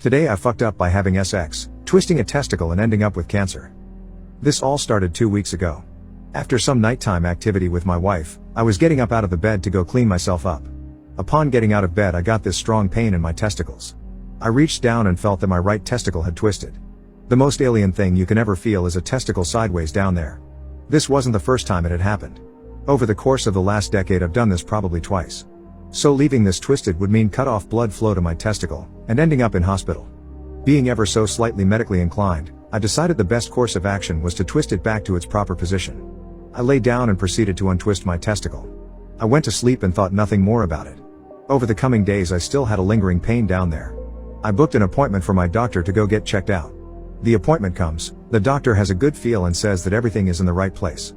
Today I fucked up by having sex, twisting a testicle and ending up with cancer. This all started 2 weeks ago. After some nighttime activity with my wife, I was getting up out of the bed to go clean myself up. Upon getting out of bed, I got this strong pain in my testicles. I reached down and felt that my right testicle had twisted. The most alien thing you can ever feel is a testicle sideways down there. This wasn't the first time it had happened. Over the course of the last decade I've done this probably twice. So leaving this twisted would mean cut off blood flow to my testicle, and ending up in hospital. Being ever so slightly medically inclined, I decided the best course of action was to twist it back to its proper position. I lay down and proceeded to untwist my testicle. I went to sleep and thought nothing more about it. Over the coming days I still had a lingering pain down there. I booked an appointment for my doctor to go get checked out. The appointment comes, the doctor has a good feel and says that everything is in the right place.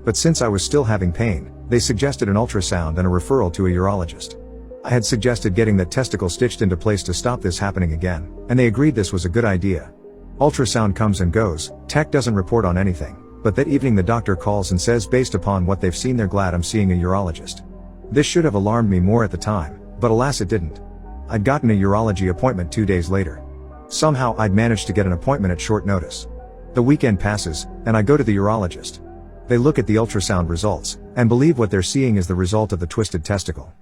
But since I was still having pain, they suggested an ultrasound and a referral to a urologist. I had suggested getting that testicle stitched into place to stop this happening again, and they agreed this was a good idea. Ultrasound comes and goes, tech doesn't report on anything, but that evening the doctor calls and says based upon what they've seen they're glad I'm seeing a urologist. This should have alarmed me more at the time, but alas it didn't. I'd gotten a urology appointment 2 days later. Somehow I'd managed to get an appointment at short notice. The weekend passes, and I go to the urologist. They look at the ultrasound results, and believe what they're seeing is the result of the twisted testicle.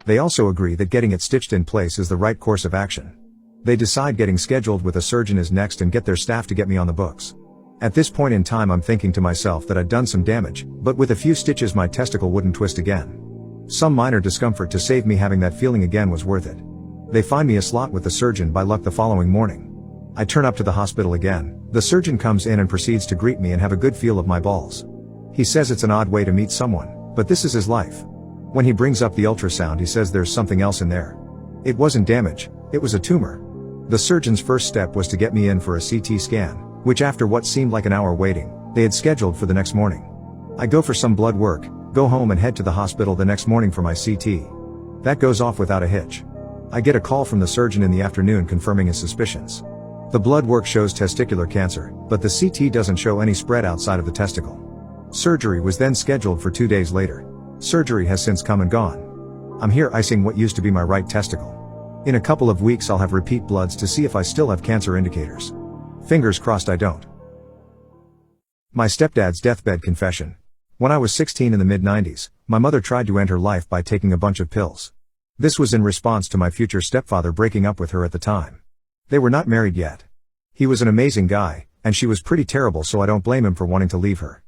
They also agree that getting it stitched in place is the right course of action. They decide getting scheduled with a surgeon is next and get their staff to get me on the books. At this point in time I'm thinking to myself that I'd done some damage, but with a few stitches my testicle wouldn't twist again. Some minor discomfort to save me having that feeling again was worth it. They find me a slot with the surgeon by luck the following morning. I turn up to the hospital again, the surgeon comes in and proceeds to greet me and have a good feel of my balls. He says it's an odd way to meet someone, but this is his life. When he brings up the ultrasound he says there's something else in there. It wasn't damage, it was a tumor. The surgeon's first step was to get me in for a CT scan, which after what seemed like an hour waiting, they had scheduled for the next morning. I go for some blood work, go home and head to the hospital the next morning for my CT. That goes off without a hitch. I get a call from the surgeon in the afternoon confirming his suspicions. The blood work shows testicular cancer, but the CT doesn't show any spread outside of the testicle. Surgery was then scheduled for 2 days later. Surgery has since come and gone. I'm here icing what used to be my right testicle. In a couple of weeks I'll have repeat bloods to see if I still have cancer indicators. Fingers crossed I don't. My stepdad's deathbed confession. When I was 16 in the mid-90s, my mother tried to end her life by taking a bunch of pills. This was in response to my future stepfather breaking up with her at the time. They were not married yet. He was an amazing guy, and she was pretty terrible, so I don't blame him for wanting to leave her.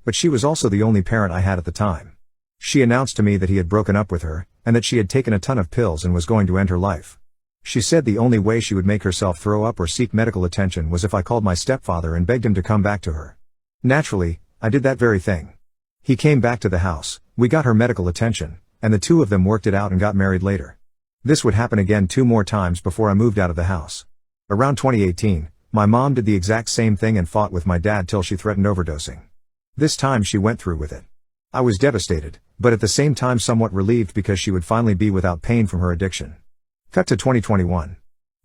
But she was also the only parent I had at the time. She announced to me that he had broken up with her, and that she had taken a ton of pills and was going to end her life. She said the only way she would make herself throw up or seek medical attention was if I called my stepfather and begged him to come back to her. Naturally, I did that very thing. He came back to the house, we got her medical attention, and the two of them worked it out and got married later. This would happen again 2 more times before I moved out of the house. Around 2018, my mom did the exact same thing and fought with my dad till she threatened overdosing. This time she went through with it. I was devastated, but at the same time somewhat relieved because she would finally be without pain from her addiction. Cut to 2021.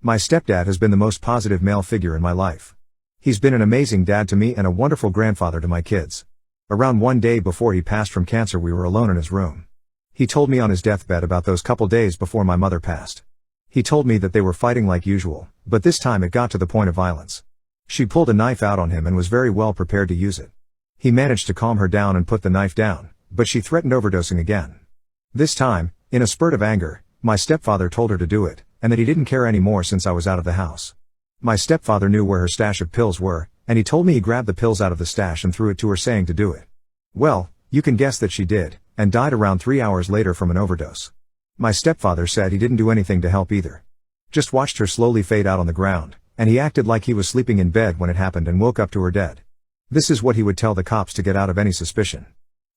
My stepdad has been the most positive male figure in my life. He's been an amazing dad to me and a wonderful grandfather to my kids. Around one day before he passed from cancer we were alone in his room. He told me on his deathbed about those couple days before my mother passed. He told me that they were fighting like usual, but this time it got to the point of violence. She pulled a knife out on him and was very well prepared to use it. He managed to calm her down and put the knife down, but she threatened overdosing again. This time, in a spurt of anger, my stepfather told her to do it, and that he didn't care anymore since I was out of the house. My stepfather knew where her stash of pills were, and he told me he grabbed the pills out of the stash and threw it to her saying to do it. Well, you can guess that she did, and died around 3 hours later from an overdose. My stepfather said he didn't do anything to help either. Just watched her slowly fade out on the ground, and he acted like he was sleeping in bed when it happened and woke up to her dead. This is what he would tell the cops to get out of any suspicion.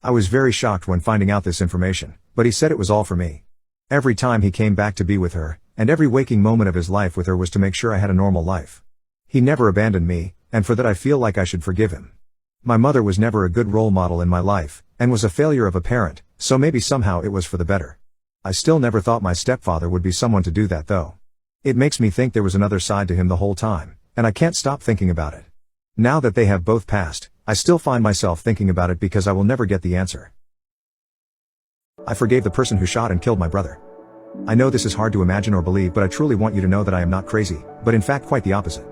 I was very shocked when finding out this information, but he said it was all for me. Every time he came back to be with her, and every waking moment of his life with her was to make sure I had a normal life. He never abandoned me, and for that I feel like I should forgive him. My mother was never a good role model in my life, and was a failure of a parent, so maybe somehow it was for the better. I still never thought my stepfather would be someone to do that though. It makes me think there was another side to him the whole time, and I can't stop thinking about it. Now that they have both passed, I still find myself thinking about it because I will never get the answer. I forgave the person who shot and killed my brother. I know this is hard to imagine or believe, but I truly want you to know that I am not crazy, but in fact quite the opposite.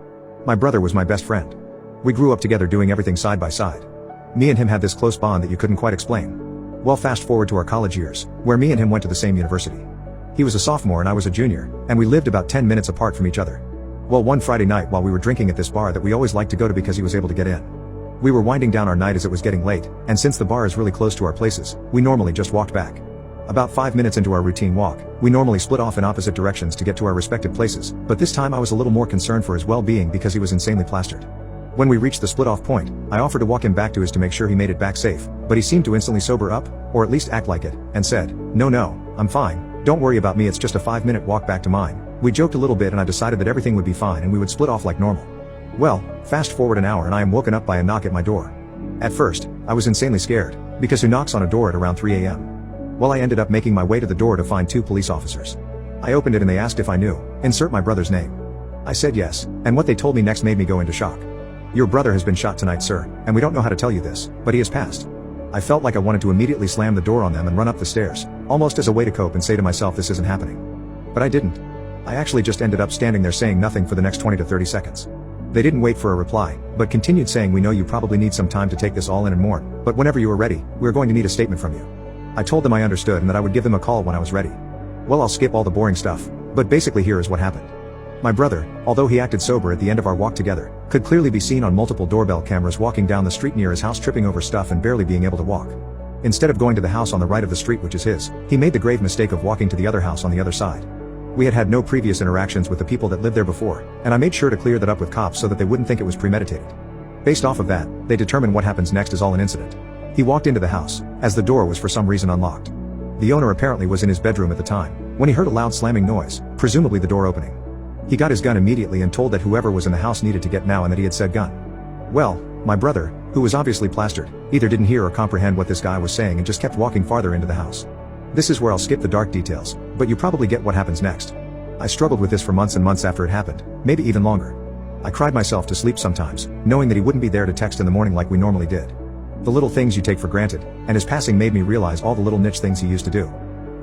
My brother was my best friend. We grew up together doing everything side by side. Me and him had this close bond that you couldn't quite explain. Well, fast forward to our college years, where me and him went to the same university. He was a sophomore and I was a junior, and we lived about 10 minutes apart from each other. Well, one Friday night while we were drinking at this bar that we always liked to go to because he was able to get in. We were winding down our night as it was getting late, and since the bar is really close to our places, we normally just walked back. About 5 minutes into our routine walk, we normally split off in opposite directions to get to our respective places, but this time I was a little more concerned for his well-being because he was insanely plastered. When we reached the split-off point, I offered to walk him back to his to make sure he made it back safe, but he seemed to instantly sober up, or at least act like it, and said, No, I'm fine, don't worry about me, it's just a 5-minute walk back to mine." We joked a little bit and I decided that everything would be fine and we would split off like normal. Well, fast forward an hour and I am woken up by a knock at my door. At first, I was insanely scared, because who knocks on a door at around 3 a.m.? Well, I ended up making my way to the door to find 2 police officers. I opened it and they asked if I knew, insert my brother's name. I said yes, and what they told me next made me go into shock. "Your brother has been shot tonight, sir, and we don't know how to tell you this, but he has passed." I felt like I wanted to immediately slam the door on them and run up the stairs, almost as a way to cope and say to myself this isn't happening. But I didn't. I actually just ended up standing there saying nothing for the next 20 to 30 seconds. They didn't wait for a reply, but continued saying, "We know you probably need some time to take this all in and mourn, but whenever you are ready, we're going to need a statement from you." I told them I understood and that I would give them a call when I was ready. Well, I'll skip all the boring stuff, but basically here is what happened. My brother, although he acted sober at the end of our walk together, could clearly be seen on multiple doorbell cameras walking down the street near his house, tripping over stuff and barely being able to walk. Instead of going to the house on the right of the street, which is his, he made the grave mistake of walking to the other house on the other side. We had had no previous interactions with the people that lived there before, and I made sure to clear that up with cops so that they wouldn't think it was premeditated. Based off of that, they determined what happens next is all an incident. He walked into the house, as the door was for some reason unlocked. The owner apparently was in his bedroom at the time, when he heard a loud slamming noise, presumably the door opening. He got his gun immediately and told that whoever was in the house needed to get now and that he had said gun. Well, my brother, who was obviously plastered, either didn't hear or comprehend what this guy was saying and just kept walking farther into the house. This is where I'll skip the dark details, but you probably get what happens next. I struggled with this for months and months after it happened, maybe even longer. I cried myself to sleep sometimes, knowing that he wouldn't be there to text in the morning like we normally did. The little things you take for granted, and his passing made me realize all the little niche things he used to do.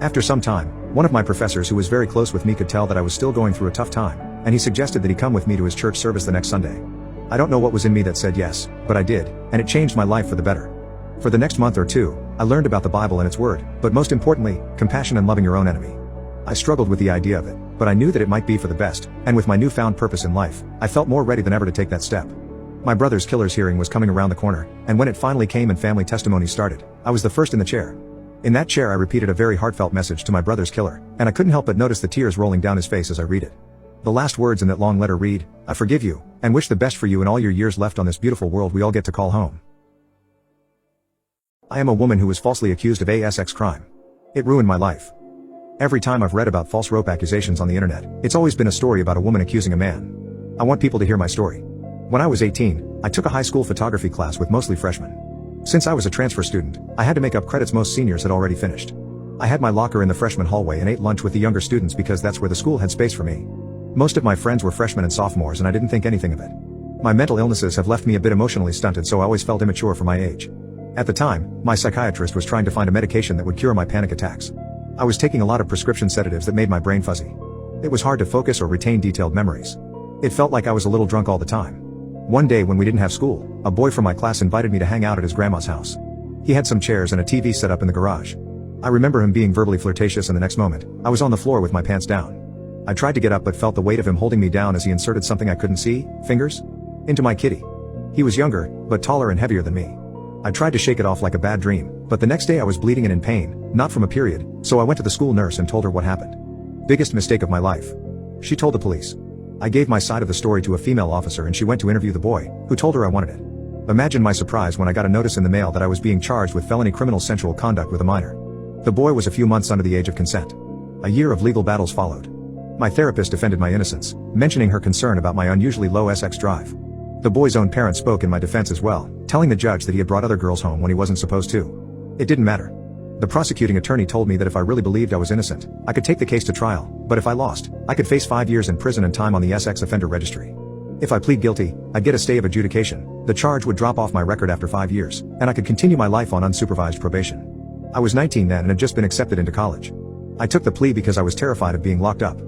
After some time, one of my professors who was very close with me could tell that I was still going through a tough time, and he suggested that he come with me to his church service the next Sunday. I don't know what was in me that said yes, but I did, and it changed my life for the better. For the next month or two, I learned about the Bible and its word, but most importantly, compassion and loving your own enemy. I struggled with the idea of it, but I knew that it might be for the best, and with my newfound purpose in life, I felt more ready than ever to take that step. My brother's killer's hearing was coming around the corner, and when it finally came and family testimony started, I was the first in the chair. In that chair I repeated a very heartfelt message to my brother's killer, and I couldn't help but notice the tears rolling down his face as I read it. The last words in that long letter read, "I forgive you, and wish the best for you in all your years left on this beautiful world we all get to call home." I am a woman who was falsely accused of a sex crime. It ruined my life. Every time I've read about false rope accusations on the internet, it's always been a story about a woman accusing a man. I want people to hear my story. When I was 18, I took a high school photography class with mostly freshmen. Since I was a transfer student, I had to make up credits most seniors had already finished. I had my locker in the freshman hallway and ate lunch with the younger students because that's where the school had space for me. Most of my friends were freshmen and sophomores and I didn't think anything of it. My mental illnesses have left me a bit emotionally stunted, so I always felt immature for my age. At the time, my psychiatrist was trying to find a medication that would cure my panic attacks. I was taking a lot of prescription sedatives that made my brain fuzzy. It was hard to focus or retain detailed memories. It felt like I was a little drunk all the time. One day when we didn't have school, a boy from my class invited me to hang out at his grandma's house. He had some chairs and a TV set up in the garage. I remember him being verbally flirtatious, and the next moment, I was on the floor with my pants down. I tried to get up but felt the weight of him holding me down as he inserted something I couldn't see, fingers, into my kitty. He was younger, but taller and heavier than me. I tried to shake it off like a bad dream, but the next day I was bleeding and in pain, not from a period, so I went to the school nurse and told her what happened. Biggest mistake of my life. She told the police. I gave my side of the story to a female officer and she went to interview the boy, who told her I wanted it. Imagine my surprise when I got a notice in the mail that I was being charged with felony criminal sensual conduct with a minor. The boy was a few months under the age of consent. A year of legal battles followed. My therapist defended my innocence, mentioning her concern about my unusually low sex drive. The boy's own parents spoke in my defense as well, telling the judge that he had brought other girls home when he wasn't supposed to. It didn't matter. The prosecuting attorney told me that if I really believed I was innocent, I could take the case to trial, but if I lost, I could face 5 years in prison and time on the sex offender registry. If I plead guilty, I'd get a stay of adjudication, the charge would drop off my record after 5 years, and I could continue my life on unsupervised probation. I was 19 then and had just been accepted into college. I took the plea because I was terrified of being locked up.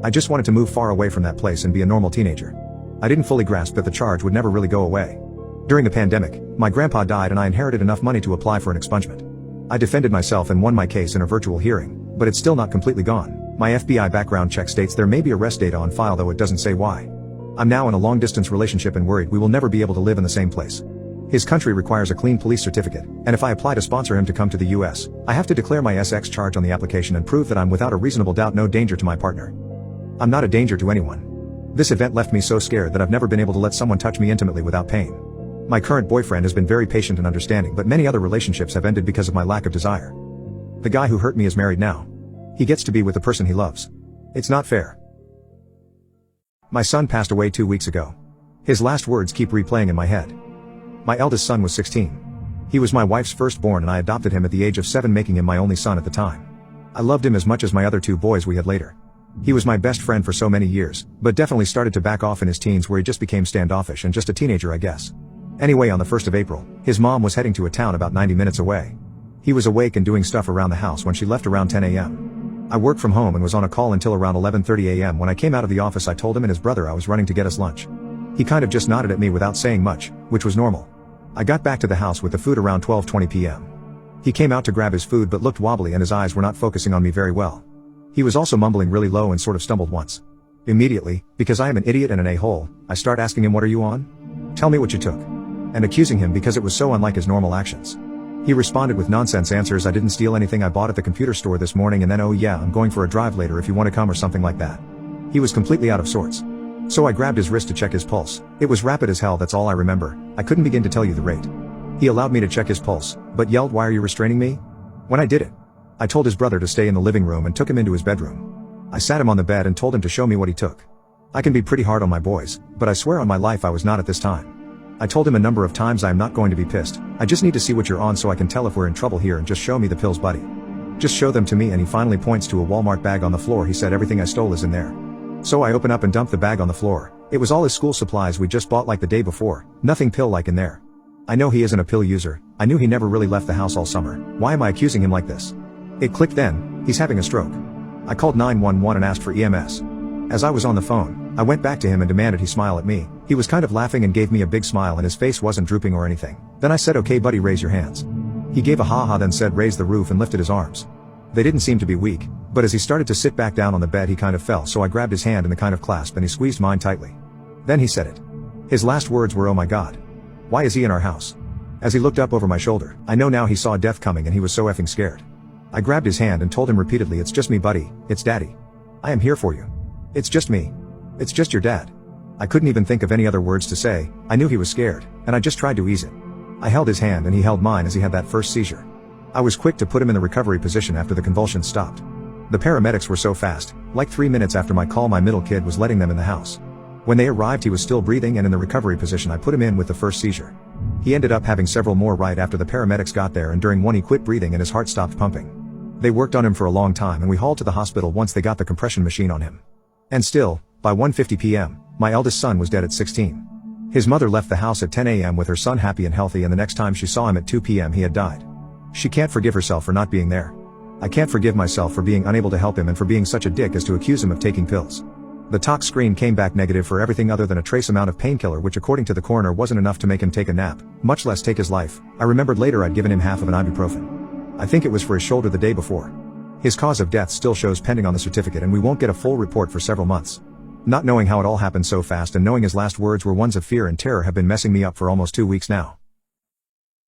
I just wanted to move far away from that place and be a normal teenager. I didn't fully grasp that the charge would never really go away. During the pandemic, my grandpa died and I inherited enough money to apply for an expungement. I defended myself and won my case in a virtual hearing, but it's still not completely gone. My FBI background check states there may be arrest data on file, though it doesn't say why. I'm now in a long-distance relationship and worried we will never be able to live in the same place. His country requires a clean police certificate, and if I apply to sponsor him to come to the US, I have to declare my SX charge on the application and prove that I'm without a reasonable doubt no danger to my partner. I'm not a danger to anyone. This event left me so scared that I've never been able to let someone touch me intimately without pain. My current boyfriend has been very patient and understanding, but many other relationships have ended because of my lack of desire. The guy who hurt me is married now. He gets to be with the person he loves. It's not fair. My son passed away 2 weeks ago. His last words keep replaying in my head. My eldest son was 16. He was my wife's firstborn and I adopted him at the age of 7, making him my only son at the time. I loved him as much as my other 2 boys we had later. He was my best friend for so many years, but definitely started to back off in his teens where he just became standoffish and just a teenager, I guess. Anyway, on the 1st of April, his mom was heading to a town about 90 minutes away. He was awake and doing stuff around the house when she left around 10 a.m. I worked from home and was on a call until around 11:30 a.m. When I came out of the office, I told him and his brother I was running to get us lunch. He kind of just nodded at me without saying much, which was normal. I got back to the house with the food around 12:20 p.m. He came out to grab his food but looked wobbly and his eyes were not focusing on me very well. He was also mumbling really low and sort of stumbled once. Immediately, because I am an idiot and an a-hole, I start asking him, "What are you on? Tell me what you took." And accusing him because it was so unlike his normal actions. He responded with nonsense answers. "I didn't steal anything. I bought at the computer store this morning," and then, "Oh yeah, I'm going for a drive later if you want to come," or something like that. He was completely out of sorts. So I grabbed his wrist to check his pulse. It was rapid as hell, that's all I remember. I couldn't begin to tell you the rate. He allowed me to check his pulse, but yelled, "Why are you restraining me?" When I did it, I told his brother to stay in the living room and took him into his bedroom. I sat him on the bed and told him to show me what he took. I can be pretty hard on my boys, but I swear on my life I was not at this time. I told him a number of times, "I am not going to be pissed. I just need to see what you're on so I can tell if we're in trouble here, and just show me the pills, buddy. Just show them to me." And he finally points to a Walmart bag on the floor. He said, "Everything I stole is in there." So I open up and dump the bag on the floor. It was all his school supplies we just bought like the day before, nothing pill-like in there. I know he isn't a pill user. I knew he never really left the house all summer. Why am I accusing him like this? It clicked then, he's having a stroke. I called 911 and asked for EMS. As I was on the phone, I went back to him and demanded he smile at me. He was kind of laughing and gave me a big smile and his face wasn't drooping or anything. Then I said, "Okay buddy, raise your hands." He gave a ha-ha, then said, "Raise the roof," and lifted his arms. They didn't seem to be weak, but as he started to sit back down on the bed he kind of fell, so I grabbed his hand in the kind of clasp and he squeezed mine tightly. Then he said it. His last words were, "Oh my God. Why is he in our house?" As he looked up over my shoulder, I know now he saw death coming and he was so effing scared. I grabbed his hand and told him repeatedly, "It's just me buddy, it's daddy. I am here for you. It's just me. It's just your dad." I couldn't even think of any other words to say. I knew he was scared, and I just tried to ease it. I held his hand and he held mine as he had that first seizure. I was quick to put him in the recovery position after the convulsions stopped. The paramedics were so fast, like 3 minutes after my call my middle kid was letting them in the house. When they arrived he was still breathing and in the recovery position. I put him in with the first seizure. He ended up having several more right after the paramedics got there, and during one he quit breathing and his heart stopped pumping. They worked on him for a long time and we hauled to the hospital once they got the compression machine on him. And still, by 1:50 p.m., my eldest son was dead at 16. His mother left the house at 10 a.m. with her son happy and healthy, and the next time she saw him at 2 p.m. he had died. She can't forgive herself for not being there. I can't forgive myself for being unable to help him and for being such a dick as to accuse him of taking pills. The tox screen came back negative for everything other than a trace amount of painkiller, which according to the coroner wasn't enough to make him take a nap, much less take his life. I remembered later I'd given him half of an ibuprofen. I think it was for his shoulder the day before. His cause of death still shows pending on the certificate and we won't get a full report for several months. Not knowing how it all happened so fast and knowing his last words were ones of fear and terror have been messing me up for almost 2 weeks now.